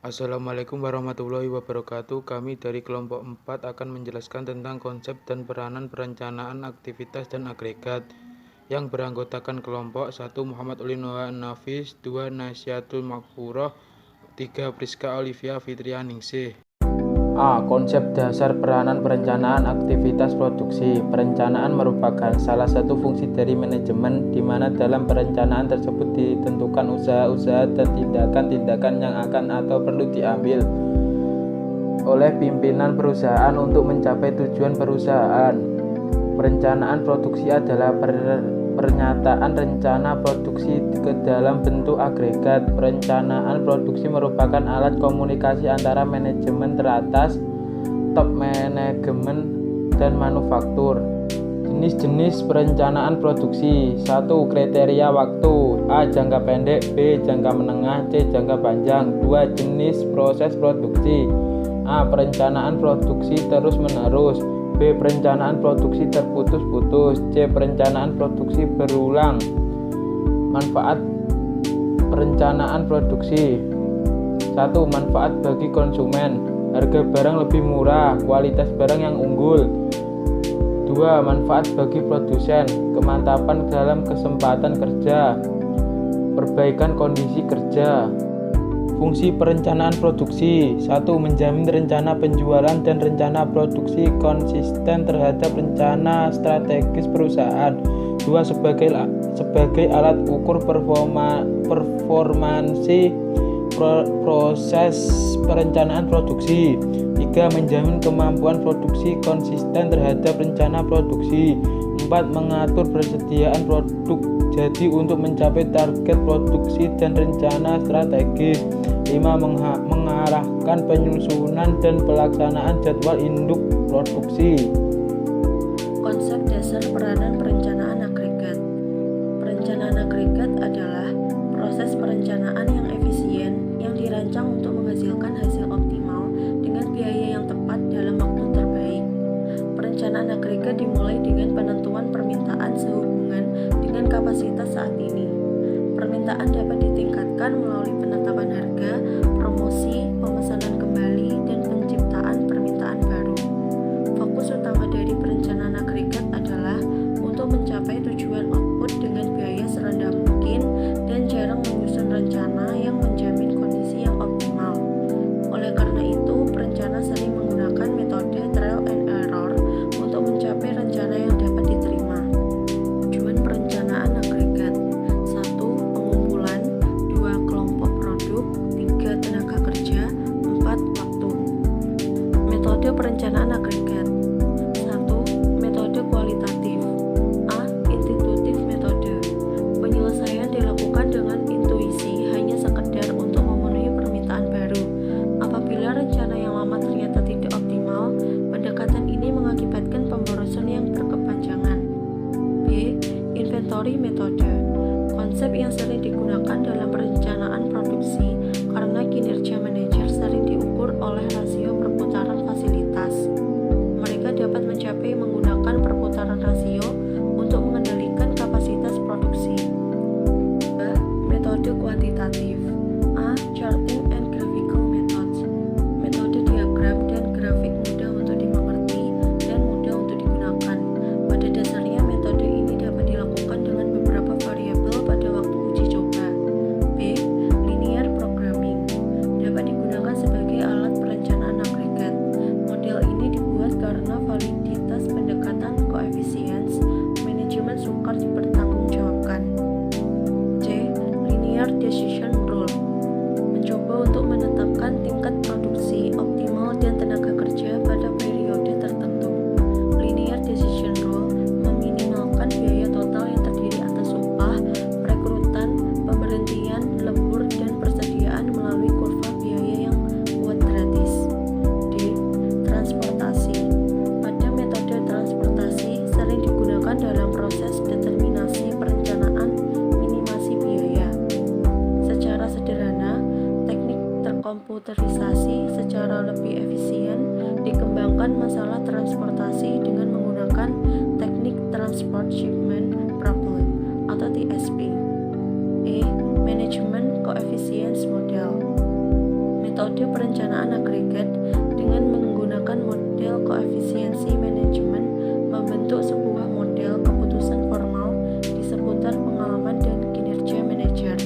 Assalamualaikum warahmatullahi wabarakatuh. Kami dari kelompok 4 akan menjelaskan tentang konsep dan peranan perencanaan aktivitas dan agregat yang beranggotakan kelompok 1 Muhammad Ulin Nafis, 2 Nasyatul Makfuroh, 3 Priska Olivia Fitrianingsih. A. Konsep dasar peranan perencanaan aktivitas produksi. Perencanaan merupakan salah satu fungsi dari manajemen, di mana dalam perencanaan tersebut ditentukan usaha-usaha dan tindakan-tindakan yang akan atau perlu diambil oleh pimpinan perusahaan untuk mencapai tujuan perusahaan. Perencanaan produksi adalah pernyataan rencana produksi ke dalam bentuk agregat. Perencanaan produksi merupakan alat komunikasi antara manajemen teratas, top manajemen, dan manufaktur. Jenis-jenis perencanaan produksi. 1. Kriteria waktu. A. Jangka pendek, B. Jangka menengah, C. Jangka panjang. 2. Jenis proses produksi. A. Perencanaan produksi terus-menerus, B. Perencanaan produksi terputus-putus, C. Perencanaan produksi berulang. Manfaat perencanaan produksi. 1. Manfaat bagi konsumen. Harga barang lebih murah, kualitas barang yang unggul. 2. Manfaat bagi produsen. Kemantapan dalam kesempatan kerja, perbaikan kondisi kerja. Fungsi perencanaan produksi. 1. Menjamin rencana penjualan dan rencana produksi konsisten terhadap rencana strategis perusahaan. 2. Sebagai alat ukur performansi proses perencanaan produksi. 3. Menjamin kemampuan produksi konsisten terhadap rencana produksi. 4. Mengatur persediaan produk jadi untuk mencapai target produksi dan rencana strategis. 5. Mengarahkan penyusunan dan pelaksanaan jadwal induk produksi. Konsep dasar peranan perencanaan agregat. Perencanaan agregat adalah proses perencanaan yang efisien yang dirancang untuk menghasilkan hasil optimal dengan biaya yang tepat dalam waktu terbaik. Perencanaan agregat dimulai dengan penentuan permintaan sehubungan dengan kapasitas saat ini. Permintaan dapat ditingkatkan melalui penetapan harga, promosi, pemesanan kembali, dan penciptaan permintaan baru. Fokus utama dari perencanaan agregat adalah untuk mencapai tujuan output dengan biaya serendah mungkin dan jarang menyusun rencana yang menjamin kondisi yang optimal. Oleh karena itu, perencana sering menggunakan metode trial and error untuk mencapai rencana yang dapat diterima. Tujuan perencanaan agregat: 1. Pengumpulan, 2. Kelompok produk, 3. Tenaga kerja, 4. Waktu. Metode perencanaan agregat. 1. Metode kualitatif. A. Intuitif metode. Penyelesaian dilakukan dengan intuisi hanya sekedar untuk memenuhi permintaan baru. Apabila rencana yang lama ternyata tidak optimal, pendekatan ini mengakibatkan pemborosan yang berkepanjangan. B. Inventory metode. Konsep yang sering digunakan dalam perencanaan produksi karena kinerja manajer sering diukur oleh rasio perputaran fasilitas. Mereka dapat mencapai menggunakan perputaran rasio untuk mengendalikan kapasitas produksi. B. Metode kuantitatif. A. Charting and graphical methods. Metode diagram dan grafik mudah untuk dimengerti dan mudah untuk digunakan. Pada dasarnya, metode ini dapat dilakukan dengan beberapa variabel pada waktu uji coba. B. Linear programming. Dapat digunakan sebagai alat perencanaan agregat. Model ini dibuat karena validitas pendekatan coefficients manajemen sukar dipertanggungjawabkan. C. Linear decision rule. Mencoba untuk menetapkan tingkat produksi optimal dan tenaga kerja pada periode tertentu. Linear decision rule meminimalkan biaya total yang terdiri atas upah, perekrutan, pemberhentian, lembur, dan persediaan melalui kurva biaya yang kuadratis. D. Transportasi. Pada metode transportasi sering digunakan dalam proses determinasi perencanaan minimasi biaya. Secara sederhana, teknik terkomputerisasi secara lebih efisien dikembangkan masalah transportasi dengan menggunakan teknik Transport Shipment Problem atau TSP. E. Management Coefficients Model. Metode metode perencanaan agregat dengan menggunakan model koefisiensi manajemen membentuk sebuah model keputusan formal di seputar pengalaman dan kinerja manajer.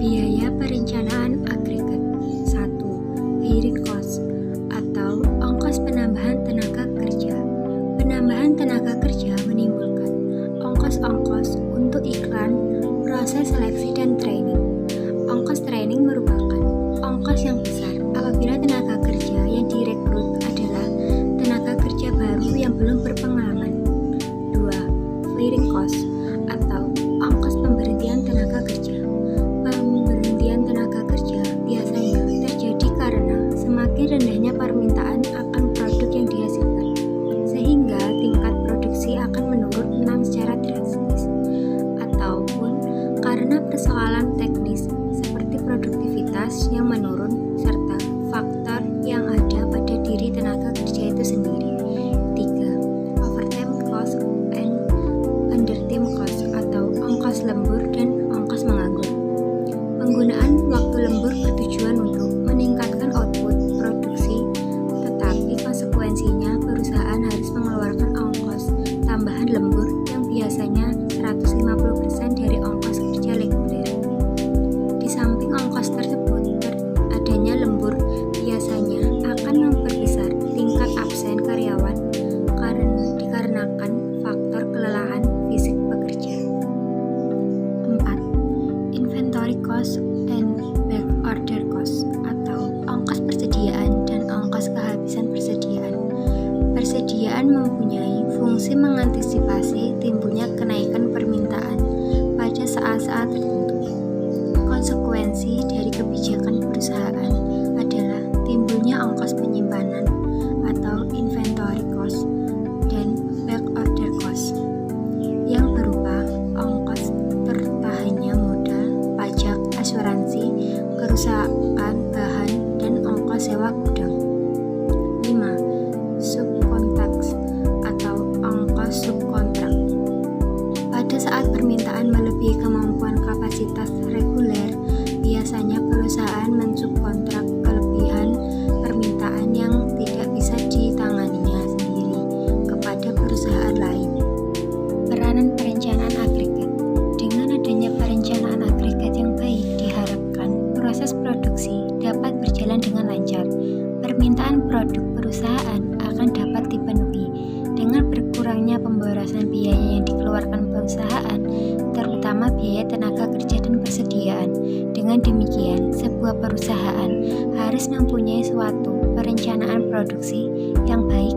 Biaya perencanaan agregat. 1. Hiring cost atau ongkos penambahan tenaga kerja. Penambahan tenaga kerja menimbulkan ongkos-ongkos untuk iklan, proses seleksi dan training. Ongkos training merupakan ongkos yang besar apabila tenaga kerja yang direkrut adalah tenaga kerja baru yang belum berpengalaman. 2. Firing cost atau ongkos pemberhentian tenaga kerja. Pemberhentian tenaga kerja biasanya terjadi karena semakin rendahnya permintaan akan produk yang dihasilkan, sehingga tingkat produksi akan menurun secara drastis, ataupun karena persoalan teknis seperti produktivitas yang menurun serta faktor yang ada pada diri tenaga kerja itu sendiri. 3. Overtime cost and undertime cost atau ongkos lembur dan ongkos menganggur. Penggunaan waktu lembur bertujuan untuk meningkatkan output produksi, tetapi konsekuensinya perusahaan harus mengeluarkan ongkos tambahan lembur yang biasanya 150% dari ongkos kerja reguler. Di samping ongkos tersebut, adanya lembur biasanya akan memperbesar tingkat absen karyawan dikarenakan faktor kelelahan fisik pekerja. 4. Inventory cost and back order cost atau ongkos persediaan dan ongkos kehabisan persediaan. Persediaan mempunyai fungsi mengantisipasi timbulnya kenaikan permintaan pada saat-saat tertentu. Konsekuensi dari kebijakan perusahaan adalah timbulnya ongkos penyimpanan atau inventory cost dan back order cost yang berupa ongkos tertahannya modal, pajak, asuransi, kerusakan bahan, dan ongkos sewa gudang. 5. Subkontrak atau ongkos subkontrak. Pada saat permintaan melebihi kemampuan kapasitas reguler, biasanya perusahaan mensubkontrak kelebihan permintaan yang tidak bisa ditanganinya sendiri kepada perusahaan lain. Peranan perencanaan agregat. Dengan adanya perencanaan agregat yang baik, diharapkan proses produksi dapat berjalan dengan lancar. Permintaan produk perusahaan akan dapat dipenuhi dengan berkurangnya pemborosan biaya yang dikeluarkan perusahaan, terutama biaya tenaga kerja dan persediaan. Dengan demikian, sebuah perusahaan harus mempunyai suatu perencanaan produksi yang baik